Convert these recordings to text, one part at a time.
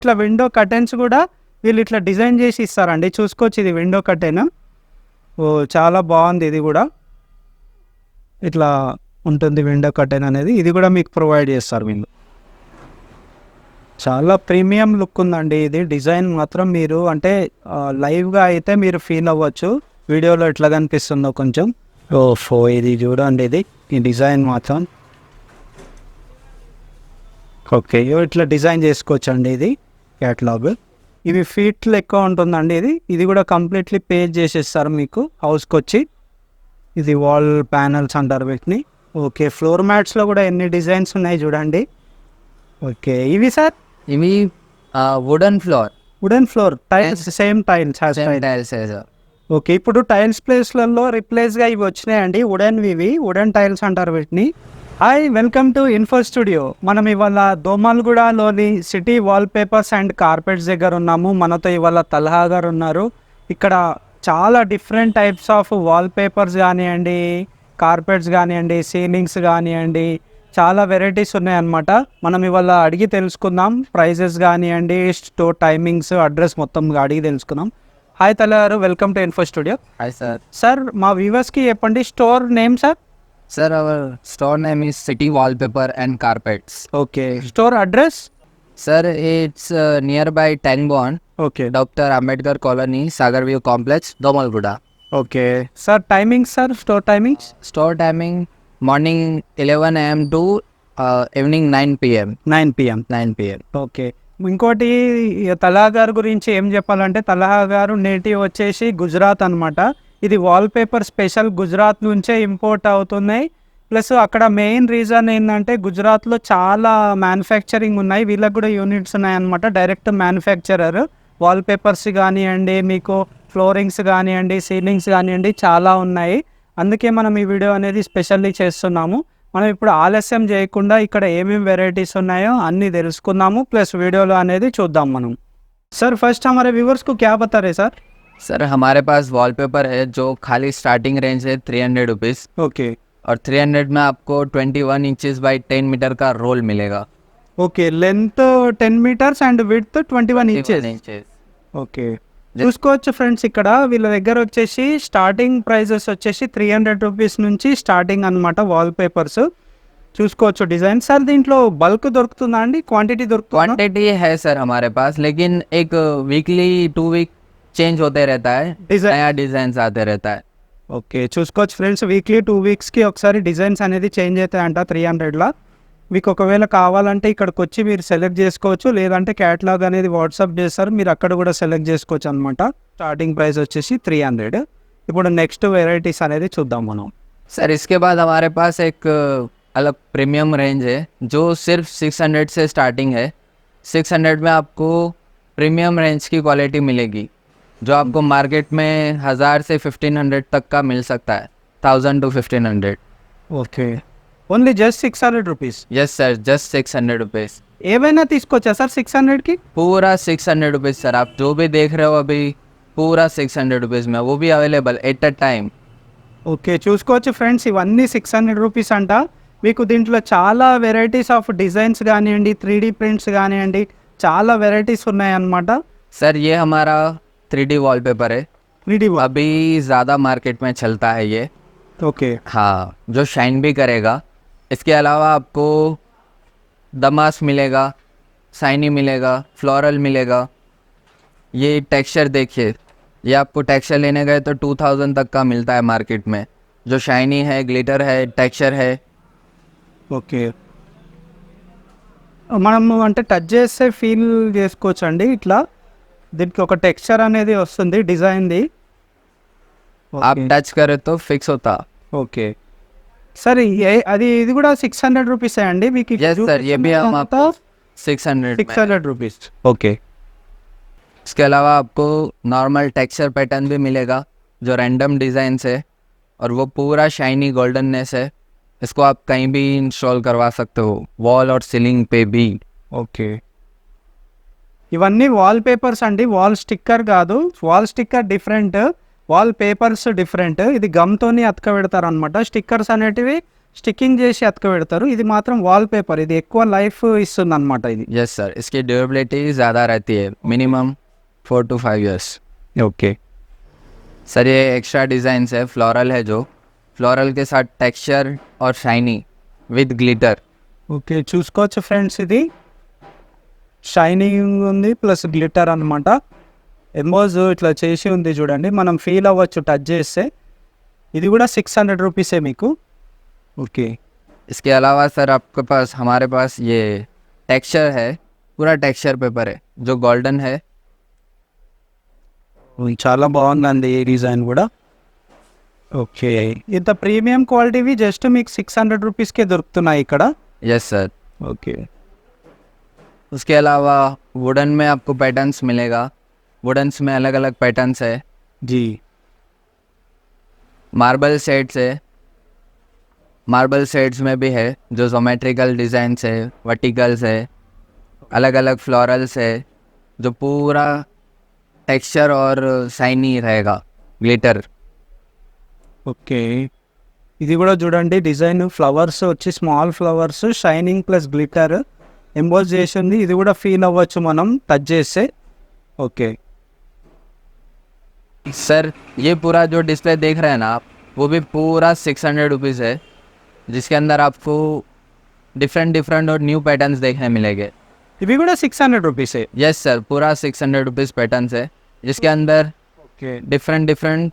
ఇట్లా window curtains కూడా వీళ్ళు ఇట్లా డిజైన్ చేసి ఇస్తారండి. చూసుకోవచ్చు, ఇది విండో కర్టెన్. ఓ చాలా బాగుంది. ఇది కూడా ఇట్లా ఉంటుంది విండో కర్టెన్ అనేది. ఇది కూడా మీకు ప్రొవైడ్ చేస్తారు వీళ్ళు. చాలా ప్రీమియం లుక్ ఉందండి. ఇది డిజైన్ మాత్రం మీరు అంటే లైవ్గా అయితే మీరు ఫీల్ అవ్వచ్చు. వీడియోలో ఎట్లా కనిపిస్తుందో కొంచెం. ఇది చూడండి, ఇది ఈ డిజైన్ మాత్రం ఓకే. ఇట్లా డిజైన్ చేసుకోవచ్చు అండి. ఇది క్యాటలాగ్. ఇవి ఫీట్లు ఎక్కువ ఉంటుందండి. ఇది కూడా కంప్లీట్లీ పేజ్ చేసేస్తారు మీకు హౌస్కి వచ్చి. ఇది వాల్ ప్యానల్స్ అంటారు వీటిని. ఓకే, ఫ్లోర్ మ్యాట్స్లో కూడా ఎన్ని డిజైన్స్ ఉన్నాయి చూడండి. ఓకే, ఇవి సార్ ఇవి wooden floor tiles, same tiles. Okay, ఇప్పుడు టైల్స్ ప్లేస్లలో రిప్లేస్గా ఇవి వచ్చినాయండి. వుడెన్ టైల్స్ అంటారు వీటిని. Hi, welcome to info studio. మనం ఇవాళ దోమల్గూడలోని city wall papers and carpets దగ్గర ఉన్నాము. మనతో ఇవాళ తల్హా గారు ఉన్నారు. ఇక్కడ చాలా different types of wall papers కానివ్వండి, కార్పెట్స్ కానివ్వండి, సీలింగ్స్ కానివ్వండి, చాలా వెరైటీస్ ఉన్నాయన్నమాట. మనం ఇవాళ అడిగి తెలుసుకుందాం. ప్రైజెస్ కానివ్వండి, స్టోర్ టైమింగ్స్, అడ్రస్ మొత్తం అడిగి తెలుసుకుందాం. హాయ్ తల్హా గారు, welcome to info studio. Hi sir. Sir, మా వ్యూవర్స్కి చెప్పండి store name sir. Sir, our store name is City Wallpaper and Carpets. Okay, store address? Sir, it's nearby Tank Bond, okay, Dr. Ambedkar Colony, Sagar View Complex, Domalguda. Okay sir. Timings sir, store timings? Store timing morning 11 a.m. to evening 9 p.m. 9 p.m. 9 p.m. Okay. ఇంకోటి తల్హా గారి గురించి ఏం చెప్పాలంటే, తల్హా గారు native వచ్చేసి గుజరాత్ అనమాట. ఇది wall paper special Gujarat నుంచే ఇంపోర్ట్ అవుతున్నాయి. ప్లస్ అక్కడ మెయిన్ రీజన్ ఏంటంటే గుజరాత్లో చాలా మ్యానుఫ్యాక్చరింగ్ ఉన్నాయి. వీళ్ళకి కూడా యూనిట్స్ ఉన్నాయన్నమాట. డైరెక్ట్ మ్యానుఫ్యాక్చరర్ వాల్ పేపర్స్ కానివ్వండి, మీకు ఫ్లోరింగ్స్ కానివ్వండి, సీలింగ్స్ కానివ్వండి, చాలా ఉన్నాయి. అందుకే మనం ఈ వీడియో అనేది స్పెషల్లీ చేస్తున్నాము. మనం ఇప్పుడు ఆలస్యం చేయకుండా ఇక్కడ ఏమేమి వెరైటీస్ ఉన్నాయో అన్నీ తెలుసుకుందాము. ప్లస్ వీడియోలో అనేది చూద్దాం మనం. सर, फर्स्ट हमारे व्यूवर्स को क्या बता रहे सर? सर, हमारे पास वॉलपेपर है जो खाली स्टार्टिंग रेंज है 300 रुपीज़. ओके. और 300 में आपको 21 इंचेस बाई 10 मीटर का रोल मिलेगा. Okay, length 10 meters and width 21 inches. Okay, చూసుకోవచ్చు ఫ్రెండ్స్. ఇక్కడ వీళ్ళ దగ్గర వచ్చేసి స్టార్టింగ్ ప్రైజెస్ వచ్చేసి 300 రూపీస్ నుంచి స్టార్టింగ్ అనమాట వాల్ పేపర్స్. చూసుకోవచ్చు డిజైన్. సార్, దీంట్లో బల్క్ దొరుకుతుందా అండి? క్వాంటిటీ దొరుకుతుందా? क्वांटिटी है सर हमारे पास, लेकिन एक वीकली 2 वीक चेंज होते रहता है, नया डिजाइन आते रहता है. ఓకే, చూసుకోవచ్చు ఫ్రెండ్స్. వీక్లీ 2 వీక్స్కి ఒకసారి డిజైన్స్ అనేది చేంజ్ అవుతాయంట 300లా. మీకు ఒకవేళ కావాలంటే ఇక్కడికి వచ్చి మీరు సెలెక్ట్ చేసుకోవచ్చు, లేదంటే క్యాటలాగ్ అనేది వాట్సాప్ చేస్తారు, మీరు అక్కడ కూడా సెలెక్ట్ చేసుకోవచ్చు అనమాట. స్టార్టింగ్ ప్రైస్ వచ్చేసి 300. ఇప్పుడు నెక్స్ట్ వెరైటీస్ అనేది చూద్దాం మనం. सर, इसके बाद हमारे पास एक अलग प्रीमियम रेंज है जो सिर्फ 600 से स्टार्टिंग है. 600 में आपको प्रीमियम रेंज की क्वालिटी मिलेगी जो आपको मार्केट में 1000 से 1500 तक का मिल सकता है. 1000 to 1500. Okay, only just 600 rupees? Yes sir, just 600 rupees. ఏవైనా తీసుకోవచ్చా సార్ 600కి? पूरा 600 रुपीज़ सर. आप जो भी देख रहे हो अभी पूरा 600 रुपीज़ में, वो भी available at a time. Okay, చూసుకోవచ్చు ఫ్రెండ్స్. ఇవన్నీ 600 రూపీస్ అంట. మీకు దీంట్లో చాలా వెరైటీస్ ఆఫ్ డిజైన్స్ కానివ్వండి, 3D ప్రింట్స్ కానివ్వండి, చాలా వెరైటీస్ ఉన్నాయన్నమాట. सर, ये हमारा 3D वॉलपेपर है. 3D अभी ज़्यादा मार्केट में चलता है ये. ఓకే. हाँ, जो शाइन भी करेगा. इसके अलावा आपको दमास मिलेगा, शाइनी मिलेगा, फ्लोरल मिलेगा. ये टेक्सचर देखिए, ये आपको टेक्सचर लेने गए तो 2000 तक का मिलता है मार्केट में. जो शाइनी है, ग्लिटर है, टेक्सचर है. ఓకే, మనం అంటే టచ్ చేస్తే ఫీల్ చేసుకోవచ్చు అండి. ఇట్లా దీనికి ఒక టెక్స్చర్ అనేది వస్తుంది డిజైన్ది. आप टच करें तो फिक्स होता. ఓకే సార్, అది ఇది కూడా 600 రూపీసే అండి మీకు? यस सर, ये भी हम आपको 600 में. 600 రూపీస్. ఓకే. इसके अलावा आपको नॉर्मल टेक्सचर पैटर्न भी मिलेगा जो रैंडम डिज़ाइन है और वो पूरा शाइनी गोल्डननेस है. इसको आप कहीं भी इंस्टॉल करवा सकते हो, वॉल और सीलिंग पे भी. ఓకే, ఇవన్నీ వాల్ పేపర్స్ అండి. వాల్ స్టిక్కర్ కాదు. Wall sticker different, wall papers different. ఇది గమ్తోని అతక పెడతారు అనమాట. స్టిక్కర్స్ అనేటివి స్టిక్కింగ్ చేసి అతకబెడతారు. ఇది మాత్రం వాల్ పేపర్, ఇది ఎక్కువ లైఫ్ ఇస్తుంది అనమాట ఇది. यस सर, इसकी ड्यूरेबिलिटी ज़्यादा रहती है, minimum 4 to 5 years. Okay. Sir ये एक्स्ट्रा डिज़ाइंस है, फ्लोरल है जो फ्लोरल के साथ टेक्सचर और शाइनी विद ग्लिटर. ఓకే చూసుకోవచ్చు ఫ్రెండ్స్, ఇది షైనింగ్ ఉంది ప్లస్ గ్లిటర్ అనమాట. ఎంబోజ్ ఇట్లా చేసి ఉంది చూడండి, మనం ఫీల్ అవ్వచ్చు టచ్ చేస్తే. ఇది కూడా 600 రూపీసే మీకు. ఓకే. इसके अलावा सर आपके पास हमारे पास ये टेक्सचर है, पूरा टेक्सचर पेपर है जो गोल्डन है. చాలా బాగుందండి ఈ డిజైన్ కూడా. ఓకే. ఇంత ప్రీమియం క్వాలిటీవి జస్ట్ మీకు 600 రూపీస్కే దొరుకుతున్నాయి ఇక్కడ. Yes sir. ఓకే. उसके अलावा वुडन में आपको पैटर्न्स मिलेगा. वुडन्स में अलग अलग पैटर्न्स है. जी. मार्बल सेट्स है, मार्बल सेट्स में भी है जो जोमेट्रिकल डिज़ाइंस है, वर्टिकल्स है, अलग अलग फ्लोरल्स है जो पूरा टेक्सचर और शाइनी रहेगा, ग्लिटर. ఓకే. ఇది కూడా చూడండి డిజైన్, ఫ్లవర్స్ వచ్చి small flowers, shining plus glitter emboss చేసి ఉంది. ఇది కూడా ఫీల్ అవ్వచ్చు మనం టచ్ చేస్తే. ఓకే. सर ये पूरा जो डिस्प्ले देख रहे हैं ना आप, वो भी पूरा 600 रुपीज़ है, जिसके अंदर आपको डिफरेंट डिफरेंट और न्यू पैटर्न्स देखने मिलेंगे. ఇవి కూడా 600 రూపీసే. यस सर, पूरा 600 रुपीज़ पैटर्न्स है, जिसके अंदर okay. Different different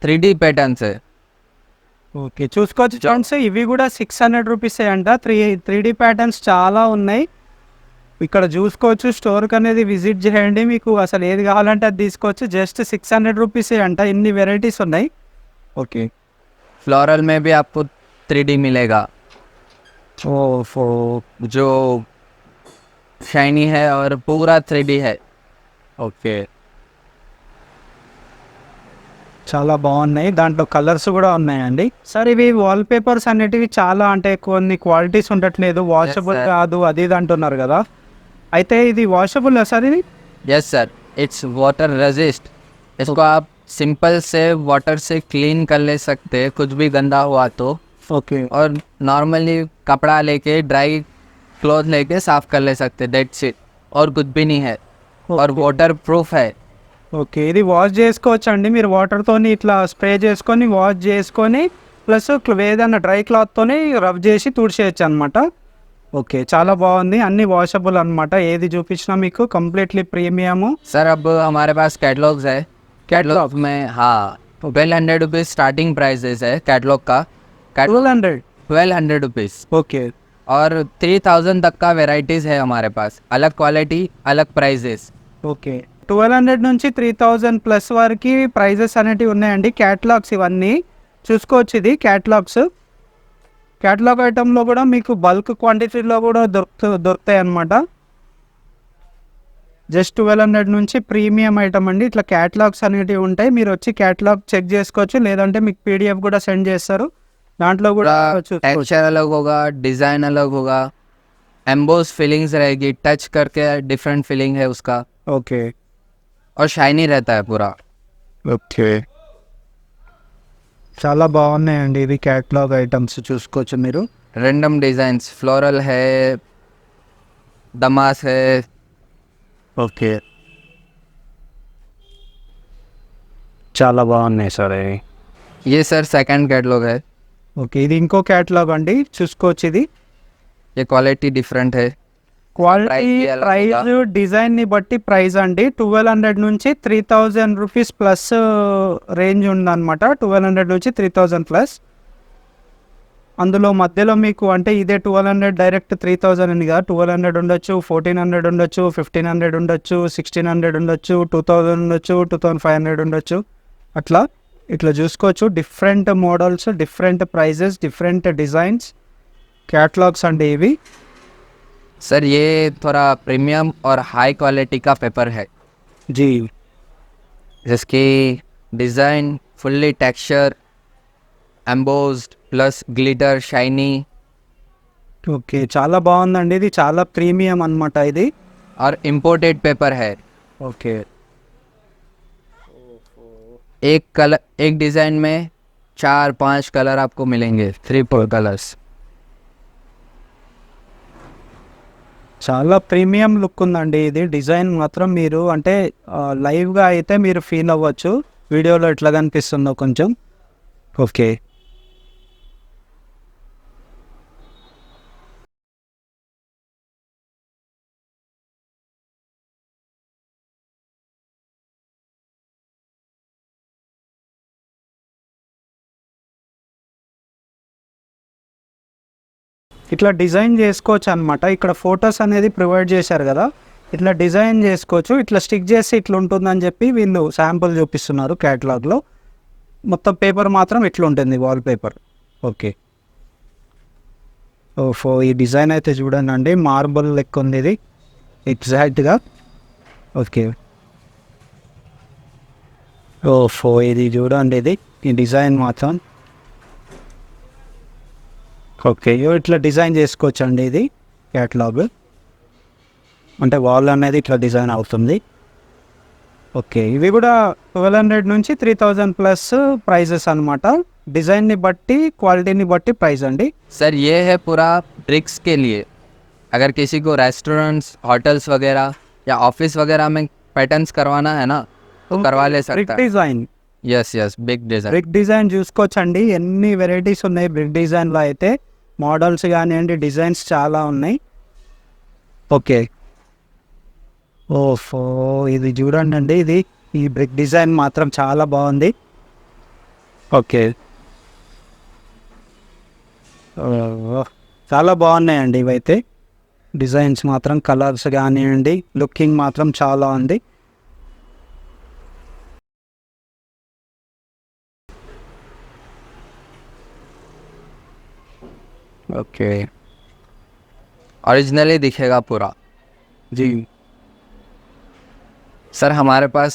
3D patterns है. ఓకే చూసుకోవచ్చు ఫ్రెండ్స్, ఇవి కూడా 600 రూపీసే అంట. 3D ప్యాటర్న్స్ చాలా ఉన్నాయి ఇక్కడ చూసుకోవచ్చు. స్టోర్కి అనేది విజిట్ చేయండి, మీకు అసలు ఏది కావాలంటే అది తీసుకోవచ్చు. జస్ట్ 600 రూపీసే అంట, ఇన్ని వెరైటీస్ ఉన్నాయి. ఓకే. फ्लोरल में भी आपको 3D मिलेगा जो शाइनी है और पूरा 3D है. ఓకే. చాలా బాగున్నాయి, దాంట్లో కలర్స్ కూడా ఉన్నాయండి. సార్ ఇవి వాల్ పేపర్స్ అనేటివి చాలా అంటే కొన్ని క్వాలిటీస్ ఉండట్లేదు, వాషబుల్ Yes, sir. కాదు అది ఇది అంటున్నారు కదా, అయితే ఇది వాషబుల్ సార్ ఇది? Yes sir, it's water resist. इसको आप सिंपल से वाटर से क्लीन कर ले सकते हैं, कुछ भी गंदा हुआ तो. ఓకే. और नॉर्मली कपड़ा लेके ड्राई क्लॉथ लेके साफ कर ले सकते, दैट्स इट. और कुछ भी नहीं है, और वाटर प्रूफ है. ఓకే. ఇది వాష్ చేసుకోవచ్చు అండి, మీరు వాటర్తోని ఇట్లా స్ప్రే చేసుకొని వాష్ చేసుకొని ప్లస్ ఏదైనా డ్రై క్లాత్తోని రబ్ చేసి తుడిచేయచ్చు అనమాట. ఓకే. చాలా బాగుంది, అన్ని వాషబుల్ అనమాట. ఏది చూపించినా మీకు కంప్లీట్లీ ప్రీమియము. सर अब हमारे पास कैटलॉग्स है. कैटलॉग में हाँ 1200 रुपीज़ स्टार्टिंग प्राइजेस है कैटलॉग का. 1200. 1200 रुपीज़ ఓకే. और 3000 तक का वेराइटीज़ है हमारे पास, अलग क्वालिटी अलग प्राइजेस. ఓకే. 1200 నుంచి 3000 ప్లస్ వరకు ప్రైజెస్ అనేటివి ఉన్నాయండి. క్యాటలాగ్స్ ఇవన్నీ చూసుకోవచ్చు. ఇది క్యాటలాగ్స్. క్యాటలాగ్ ఐటెంలో కూడా మీకు బల్క్ క్వాంటిటీలో కూడా దొరుకుతాయి అన్నమాట. జస్ట్ 1200 నుంచి ప్రీమియం ఐటమ్ అండి. ఇట్లా క్యాటలాగ్స్ అనేటివి ఉంటాయి, మీరు వచ్చి క్యాటలాగ్ చెక్ చేసుకోవచ్చు, లేదంటే మీకు PDF కూడా సెండ్ చేస్తారు, దాంట్లో కూడా చూసుకోవచ్చు. टेक्सचर अलग होगा, डिज़ाइन अलग होगा, एम्बोस फीलिंग्स रहेगी, टच करके डिफरेंट फीलिंग है उसका, ఓకే. और शाइनी रहता है पूरा. ఓకే. చాలా బాగున్నాయండి ఇది క్యాటలాగ్ ఐటమ్స్ చూసుకోవచ్చు మీరు. रैंडम डिज़ाइंस, फ्लोरल है, दमास है. ఓకే. చాలా బాగున్నాయి సార్ ఇవి. ये सर सेकंड कैटलॉग है. ఓకే. ఇది ఇంకో క్యాటలాగ్ అండి, చూసుకోవచ్చు. ఇది ये क्वालिटी डिफरेंट है. క్వాలిటీ, Price भी अलग ప్రైస్, होगा. డిజైన్ని బట్టి ప్రైస్ అండి. 1200 నుంచి 3000 రూపీస్ ప్లస్ రేంజ్ ఉందన్నమాట. 1200 నుంచి 3000 ప్లస్. అందులో మధ్యలో మీకు అంటే ఇదే 1200 డైరెక్ట్ 3000 అని కాదు, 1200 ఉండొచ్చు, 1400 ఉండొచ్చు, 1500 ఉండొచ్చు, 1600 ఉండొచ్చు, 2000 ఉండొచ్చు, 2500 ఉండొచ్చు. అట్లా ఇట్లా చూసుకోవచ్చు. Different models, different prices, different designs catalogues అండి ఇవి. सर ये थोड़ा प्रीमियम और हाई क्वालिटी का पेपर है, జీ. जिसकी design fully texture, embossed plus glitter shiny okay. చాలా బాగుందండి, ఇది చాలా ప్రీమియం అన్నమాట ఇది. और इम्पोर्टेड पेपर है. ఓకే. एक डिज़ाइन में 4-5 कलर आपको मिलेंगे, 3-4 कलर्स। చాలా ప్రీమియం లుక్ ఉందండి ఇది. డిజైన్ మాత్రం మీరు అంటే లైవ్గా అయితే మీరు ఫీల్ అవ్వచ్చు, వీడియోలో ఎట్లా కనిపిస్తుందో కొంచెం. ఓకే, ఇట్లా డిజైన్ చేసుకోవచ్చు అనమాట. ఇక్కడ ఫొటోస్ అనేది ప్రొవైడ్ చేశారు కదా, ఇట్లా డిజైన్ చేసుకోవచ్చు. ఇట్లా స్టిక్ చేసి ఇట్లా ఉంటుందని చెప్పి వీళ్ళు శాంపుల్ చూపిస్తున్నారు క్యాటలాగ్లో. మొత్తం పేపర్ మాత్రం ఇట్లా ఉంటుంది, వాల్ పేపర్. ఓకే, ఓఫో ఈ డిజైన్ అయితే చూడండి అండి, మార్బుల్ లెక్క ఉంది ఇది ఎగ్జాక్ట్గా. ఓకే, ఓఫో ఇది చూడండి, ఇది ఈ డిజైన్ మాత్రం. ఓకే, ఇట్లా డిజైన్ చేసుకోవచ్చు అండి ఇది క్యాటలాగ్, అంటే వాల్ అనేది ఇట్లా డిజైన్ అవుతుంది. ఓకే, ఇవి కూడా 1200 నుంచి 3000 ప్లస్ ప్రైజెస్ అనమాట. డిజైన్ని బట్టి క్వాలిటీని బట్టి ప్రైస్ అండి. सर ये है पूरा ब्रिक्स के लिए, अगर किसी को रेस्टोरेंट्स, होटल्स वगैरह या ऑफिस वगैरह में पैटर्न्स करवाना है ना, तो करवा ले బ్రిక్ सकता है। Design, yes yes, big design. Brick design చూసుకోవచ్చండి, ఎన్ని వెరైటీస్ ఉన్నాయి బ్రిక్ డిజైన్లో అయితే. మోడల్స్ కానివ్వండి, డిజైన్స్ చాలా ఉన్నాయి. ఓకే, ఓఫో ఇది చూడండి అండి, ఇది ఈ బ్రిక్ డిజైన్ మాత్రం చాలా బాగుంది. ఓకే, చాలా బాగున్నాయండి ఇవైతే. డిజైన్స్ మాత్రం, కలర్స్ కానివ్వండి, లుకింగ్ మాత్రం చాలా ఉంది. ओके, ओरिजिनली दिखेगा पूरा जी। सर हमारे पास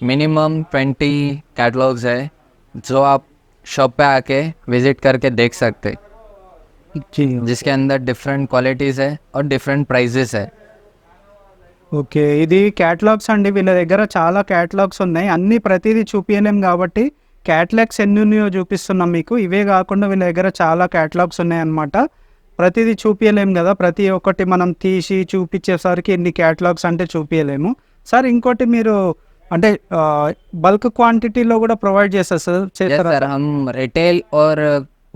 मिनिमम 20 कैटलॉग्स है, जो आप शॉप पे आके विज़िट करके देख सकते, जी जिसके अंदर डिफरेंट क्वालिटीज़ है और डिफरेंट प्राइजेस है। ఓకే, ఇది క్యాటలాగ్స్ అండి. వీళ్ళ దగ్గర చాలా క్యాటలాగ్స్ ఉన్నాయి, అన్నీ ప్రతిదీ చూపించలేం కాబట్టి క్యాటలాగ్స్ ఎన్ని ఉన్నాయో చూపిస్తున్నాం మీకు. ఇవే కాకుండా వీళ్ళ దగ్గర చాలా క్యాటలాగ్స్ ఉన్నాయన్నమాట. ప్రతిదీ చూపించలేం కదా, ప్రతి ఒక్కటి మనం తీసి చూపించేసరికి ఎన్ని క్యాటలాగ్స్ అంటే చూపించలేము. సార్ ఇంకోటి మీరు అంటే బల్క్ క్వాంటిటీలో కూడా ప్రొవైడ్ చేస్తారు సార్, यस చేస్తారా? सर, हम रिटेल और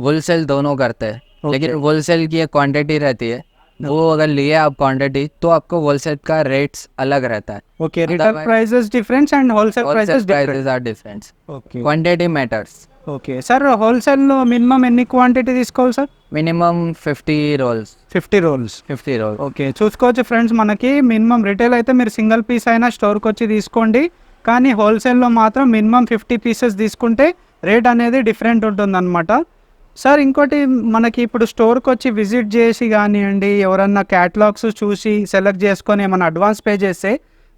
होलसेल दोनों करते हैं, लेकिन होलसेल की एक क्वांटिटी रहती है, वो अगर लिए आप क्वांटिटी तो आपको होलसेल का रेट्स अलग रहता है। Okay, retail prices difference and wholesale wholesale prices different. Prices are different, okay, quantity matters. Okay sir, హోల్సేల్లో మినిమం ఎన్ని క్వాంటిటీ తీసుకోవాలి sir? Minimum 50 rolls, 50 rolls. 50 rolls. Okay, చూసుకోవచ్చు ఫ్రెండ్స్, మనకి మినిమం రిటైల్ అయితే మీరు సింగిల్ పీస్ అయినా స్టోర్కి వచ్చి తీసుకోండి, కానీ హోల్సేల్లో మాత్రం మినిమం 50 పీసెస్ తీసుకుంటే రేట్ అనేది డిఫరెంట్ ఉంటుందన్నమాట. సార్ ఇంకోటి, మనకి ఇప్పుడు స్టోర్కి వచ్చి విజిట్ చేసి కానివ్వండి, ఎవరన్నా క్యాటలాగ్స్ చూసి సెలెక్ట్ చేసుకొని ఏమైనా అడ్వాన్స్ పే చేస్తే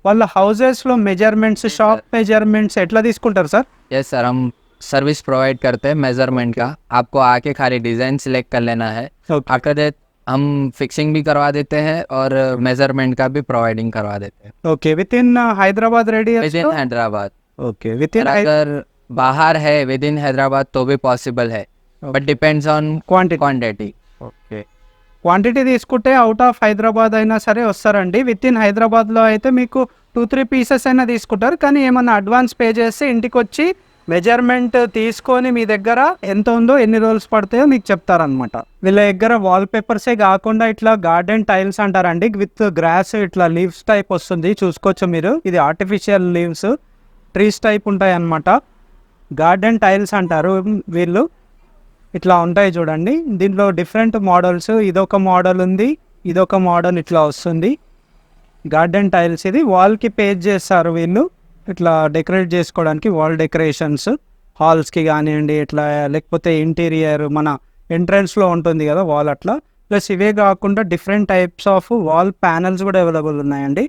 వాళ్ళ హౌజెస్లో మెజర్మెంట్స్, షాప్ మెజర్మెంట్స్ ఎట్లా తీసుకుంటారు సార్? यस सर, हम सर्विस प्रोवाइड करते हैं मेजरमेंट का। आपको आके खाली डिज़ाइन सिलेक्ट कर लेना है, ఓకే, आफ्टर दैट हम फिक्सिंग भी करवा देते हैं और मेजरमेंट का भी प्रोवाइडिंग करवा देते हैं okay, with in Hyderabad with in radius. Hyderabad. Okay, with in अगर बाहर है विद इन हैदराबाद तो भी पॉसिबल है, but depends on quantity. Quantity. Okay, quantity తీసుకుంటే అవుట్ ఆఫ్ హైదరాబాద్ అయినా సరే వస్తారండి. విత్ ఇన్ హైదరాబాద్లో అయితే మీకు 2-3 పీసెస్ అయినా తీసుకుంటారు, కానీ ఏమన్నా అడ్వాన్స్ పే చేస్తే ఇంటికి వచ్చి మెజర్మెంట్ తీసుకొని మీ దగ్గర ఎంత ఉందో, ఎన్ని రోల్స్ పడతాయో మీకు చెప్తారనమాట. వీళ్ళ దగ్గర వాల్ పేపర్సే కాకుండా ఇట్లా గార్డెన్ టైల్స్ అంటారండి, విత్ గ్రాస్ ఇట్లా లీవ్స్ టైప్ వస్తుంది, చూసుకోవచ్చు మీరు. ఇది ఆర్టిఫిషియల్ లీవ్స్, ట్రీస్ టైప్ ఉంటాయి అన్నమాట. గార్డెన్ టైల్స్ అంటారు వీళ్ళు. ఇట్లా ఉంటాయి చూడండి, దీంట్లో డిఫరెంట్ మోడల్స్, ఇదొక మోడల్ ఉంది, ఇదొక మోడల్ ఇట్లా వస్తుంది. గార్డెన్ టైల్స్ ఇది వాల్కి పేజ్ చేస్తారు వీళ్ళు, ఇట్లా డెకరేట్ చేసుకోవడానికి, వాల్ డెకరేషన్స్ హాల్స్కి కానివ్వండి, ఇట్లా లేకపోతే ఇంటీరియర్ మన ఎంట్రన్స్లో ఉంటుంది కదా వాల్, అట్లా. ప్లస్ ఇవే కాకుండా different types of wall panels కూడా అవైలబుల్ ఉన్నాయండి.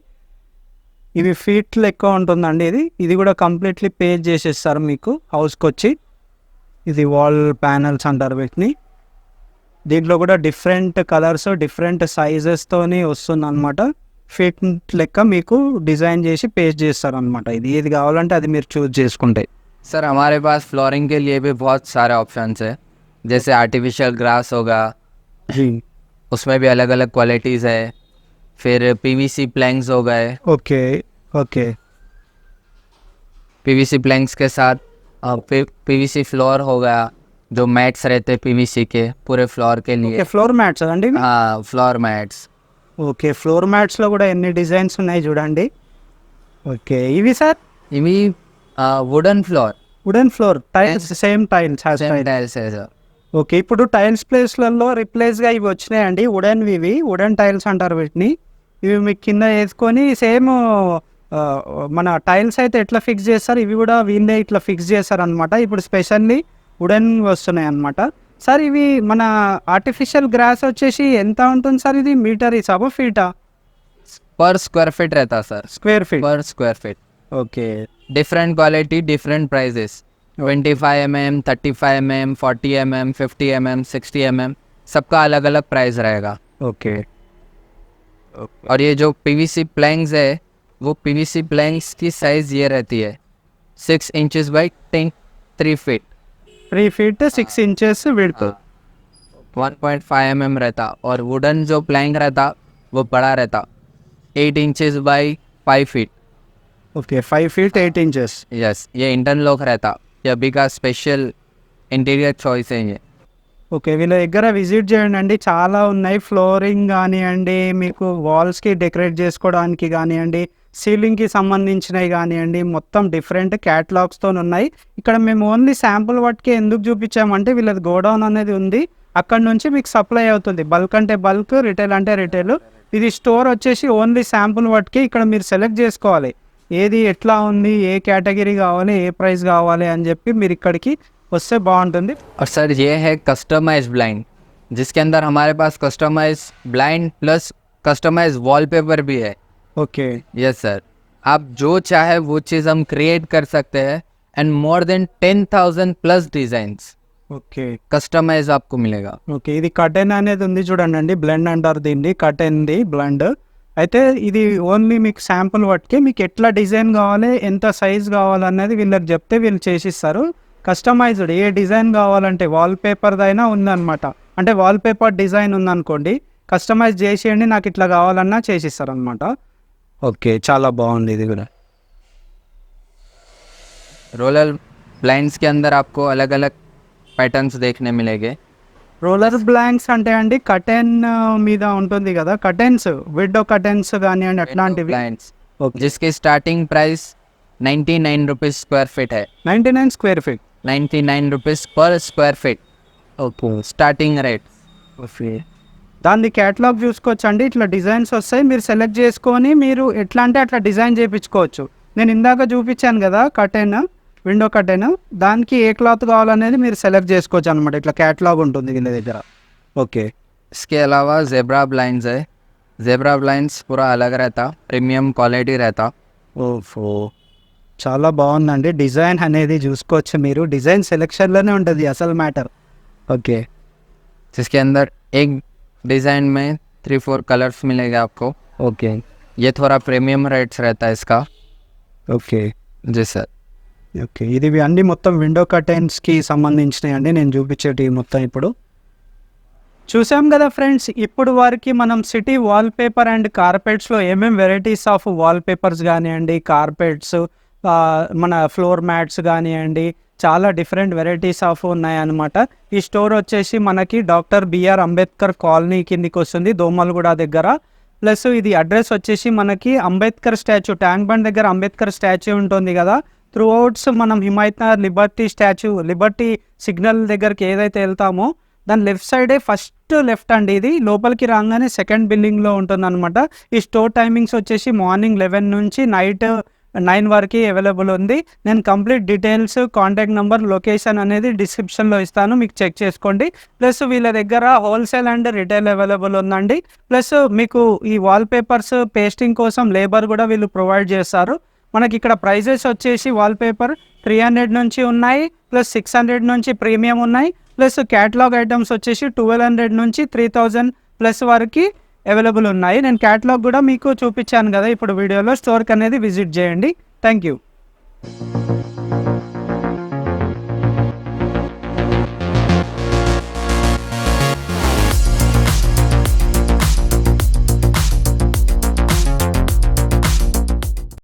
ఇవి ఫీట్ లెక్క ఉంటుందండి ఇది కూడా కంప్లీట్లీ పేజ్ చేసేస్తారు మీకు హౌస్కి వచ్చి. ఇది వాల్ ప్యానల్స్ అంటారు వీటిని. దీంట్లో కూడా డిఫరెంట్ కలర్స్, డిఫరెంట్ సైజెస్తోని వస్తుంది అనమాట. ఫీట్ లెక్క మీకు డిజైన్ చేసి పేస్ట్ చేస్తారు అనమాట. ఇది ఏది కావాలంటే అది మీరు చూస్ చేసుకుంటే. सर हमारे पास फ्लोरिंग के लिए भी बहुत सारे ऑप्शंस है, जैसे आर्टिफिशियल ग्रास होगा, जी उसमें भी अलग अलग क्वालिटीज़ है। फिर पीवीसी प्लैंक्स हो गए, ओके ओके पीवीसी प्लैंक्स के साथ पीवीसी फ्लोर हो गया, जो मैट्स रहते हैं पीवीसी के पूरे फ्लोर के लिए। ఓకే ఫ్లోర్ మ్యాట్స్ అండి ఇవి? हाँ, फ्लोर मैट्स। ఓకే ఫ్లోర్ మ్యాట్స్లో కూడా ఎన్ని డిజైన్స్ ఉన్నాయి చూడండి. ఓకే ఇవి సార్ इवी wooden floor, wooden floor tiles same tiles same tiles है सर। ఓకే ఇప్పుడు టైల్స్ ప్లేస్లలో రిప్లేస్గా ఇవి వచ్చినాయండి వుడెన్ ఇవి వుడెన్ టైల్స్ అంటారు వీటిని. ఇవి మీకు కింద వేసుకొని సేమ్ మన టైల్స్ అయితే ఎట్లా ఫిక్స్ చేస్తారు ఇవి కూడా వీళ్ళే ఇట్లా ఫిక్స్ చేస్తారు అనమాట. ఇప్పుడు స్పెషల్లీ వుడెన్ వస్తున్నాయి అనమాట. సార్ ఇవి మన ఆర్టిఫిషియల్ గ్రాస్ వచ్చేసి ఎంత ఉంటుంది సార్? ఇది మీటర్ ఇసాబా ఫీటా? पर स्क्वायर फीट रहता sir, square feet. Per square feet. Okay different quality, different prices, 25 mm, 35 mm, 40 mm, 50 mm, 60 mm, सबका अलग अलग प्राइस रहेगा। ఓకే और ये जो पीवीसी प्लैंक्स है, वो पीवीसी प्लैंक्स की साइज़ ये रहती है 6 inches by 3 feet. 3 feet 6 inches width. 1.5 mm रहता, और वुडन जो प्लैंक रहता वो बड़ा रहता, 8 inches by 5 feet. Okay 5 feet 8 inches. Yes, ये इंटरलॉक रहता, ये अभी का स्पेशल इंटीरियर चॉइस है ये। ఓకే వీళ్ళ దగ్గర విజిట్ చేయండి అండి, చాలా ఉన్నాయి. ఫ్లోరింగ్ కానివ్వండి, మీకు వాల్స్కి డెకరేట్ చేసుకోవడానికి కానివ్వండి, సీలింగ్కి సంబంధించినవి కానివ్వండి, మొత్తం డిఫరెంట్ క్యాటలాగ్స్తో ఉన్నాయి. ఇక్కడ మేము ఓన్లీ శాంపుల్ వాటికి ఎందుకు చూపించామంటే వీళ్ళది గోడౌన్ అనేది ఉంది, అక్కడ నుంచి మీకు సప్లై అవుతుంది. బల్క్ అంటే బల్క్, రిటైల్ అంటే రిటైల్. ఇది స్టోర్ వచ్చేసి ఓన్లీ శాంపుల్ వాటికి ఇక్కడ మీరు సెలెక్ట్ చేసుకోవాలి ఏది ఎట్లా ఉంది, ఏ కేటగిరీ కావాలి, ఏ ప్రైస్ కావాలి అని చెప్పి మీరు ఇక్కడికి వస్తే బాగుంటుంది. और सर ये है कस्टमाइज ब्लाइंड, जिसके अंदर हमारे पास customize blind plus customize wallpaper भी है। ఓకే यस सर, आप जो चाहे वो चीज़ हम क्रिएट कर सकते हैं, and more than 10,000 plus designs okay customise आपको मिलेगा। ఓకే ఇది కటెన్ అనేది ఉంది చూడండి అండి, బ్లెండ్ అంటారు దీన్ని, కటెన్ది బ్లెండ్. అయితే ఇది ఓన్లీ మీకు శాంపుల్ వాటికి మీకు ఎట్లా డిజైన్ కావాలి, ఎంత సైజ్ కావాలనేది వీళ్ళకి చెప్తే వీళ్ళు చేసిస్తారు. కస్టమైజ్డ్ ఏ డిజైన్ కావాలంటే వాల్ పేపర్దైనా ఉందన్నమాట. అంటే వాల్ పేపర్ డిజైన్ ఉందనుకోండి, కస్టమైజ్ చేసేయండి నాకు ఇట్లా కావాలన్నా చేసిస్తారు అనమాట. ఓకే చాలా బాగుంది ఇది కూడా. रोलर ब्लाइंड्स के अंदर आपको अलग अलग पैटर्न्स देखने मिलेंगे। రోలర్ బ్లాంక్స్ అంటే అండి కటెన్ మీద ఉంటుంది కదా, కటెన్స్ విండో కటెన్స్ కానివ్వండి అట్లాంటివి. ब्लाइंड्स ఓకే जिसकी starting price 99 rupees square feet है, 99 స్క్వేర్ ఫీట్. 99 रुपीज़ पर square feet okay starting rate. దాన్ని క్యాటలాగ్ చూసుకోవచ్చు అండి. ఇట్లా డిజైన్స్ వస్తాయి, మీరు సెలెక్ట్ చేసుకొని మీరు ఎట్లా అంటే అట్లా డిజైన్ చేయించుకోవచ్చు. నేను ఇందాక చూపించాను కదా కటెన్, విండో కటెన్, దానికి ఏ క్లాత్ కావాలనేది మీరు సెలెక్ట్ చేసుకోవచ్చు అనమాట. ఇట్లా క్యాటలాగ్ ఉంటుంది వీళ్ళ దగ్గర. ఓకే इसके अलावा जेब्रा ब्लाइंड्स है, जेब्रा ब्लाइंड्स पूरा अलग रहता, प्रीमियम क्वालिटी रहता। ఓఫో చాలా బాగుందండి. డిజైన్ అనేది చూసుకోవచ్చు మీరు, డిజైన్ సెలెక్షన్లోనే ఉంటుంది అసలు మ్యాటర్. ఓకే जिसके अंदर एक डिज़ाइन में 3-4 कलर्स मिलेगा आपको। ఓకే ये थोड़ा प्रीमियम रेट्स रहता है इसका। ఓకే जी सर। ఓకే ఇది అన్నీ మొత్తం విండో కర్టెన్స్కి సంబంధించినవి అండి నేను చూపించేటి మొత్తం. ఇప్పుడు చూసాం కదా ఫ్రెండ్స్, ఇప్పుడు వరకు మనం సిటీ వాల్ పేపర్ అండ్ కార్పెట్స్లో ఏమేమి వెరైటీస్ ఆఫ్ వాల్ పేపర్స్ కానివ్వండి, కార్పెట్స్, మన ఫ్లోర్ మ్యాట్స్ కానివ్వండి, చాలా డిఫరెంట్ వెరైటీస్ ఆఫ్ ఉన్నాయన్నమాట. ఈ స్టోర్ వచ్చేసి మనకి డాక్టర్ బిఆర్ అంబేద్కర్ కాలనీ కిందికి వస్తుంది, దోమలగూడ దగ్గర. ప్లస్ ఇది అడ్రస్ వచ్చేసి మనకి అంబేద్కర్ స్టాచ్యూ, ట్యాంక్ బండ్ దగ్గర అంబేద్కర్ స్టాచ్యూ ఉంటుంది కదా, త్రూ అవుట్స్ మనం Himayat Nagar Liberty statue, Liberty signal దగ్గరికి ఏదైతే వెళ్తామో దాని లెఫ్ట్ సైడే ఫస్ట్ లెఫ్ట్ అండి. ఇది లోపలికి రాగానే సెకండ్ బిల్డింగ్లో ఉంటుంది అనమాట. ఈ స్టోర్ టైమింగ్స్ వచ్చేసి మార్నింగ్ 11 నుంచి నైట్ 9 వరకు అవైలబుల్ ఉంది. నేను complete details, contact number, location అనేది డిస్క్రిప్షన్లో ఇస్తాను, మీకు చెక్ చేసుకోండి. ప్లస్ వీళ్ళ దగ్గర హోల్సేల్ అండ్ రిటైల్ అవైలబుల్ ఉందండి. ప్లస్ మీకు ఈ వాల్ పేపర్స్ పేస్టింగ్ కోసం లేబర్ కూడా వీళ్ళు ప్రొవైడ్ చేస్తారు. మనకి ఇక్కడ ప్రైజెస్ వచ్చేసి వాల్ పేపర్ 300 నుంచి ఉన్నాయి, ప్లస్ 600 నుంచి ప్రీమియం ఉన్నాయి, ప్లస్ క్యాటలాగ్ ఐటమ్స్ వచ్చేసి 1200 నుంచి 3000 ప్లస్ వరకు అవైలబుల్ ఉన్నాయి. నేను క్యాటలాగ్ కూడా మీకు చూపించాను కదా ఇప్పుడు వీడియోలో. స్టోర్కి అనేది విజిట్ చేయండి. Thank you.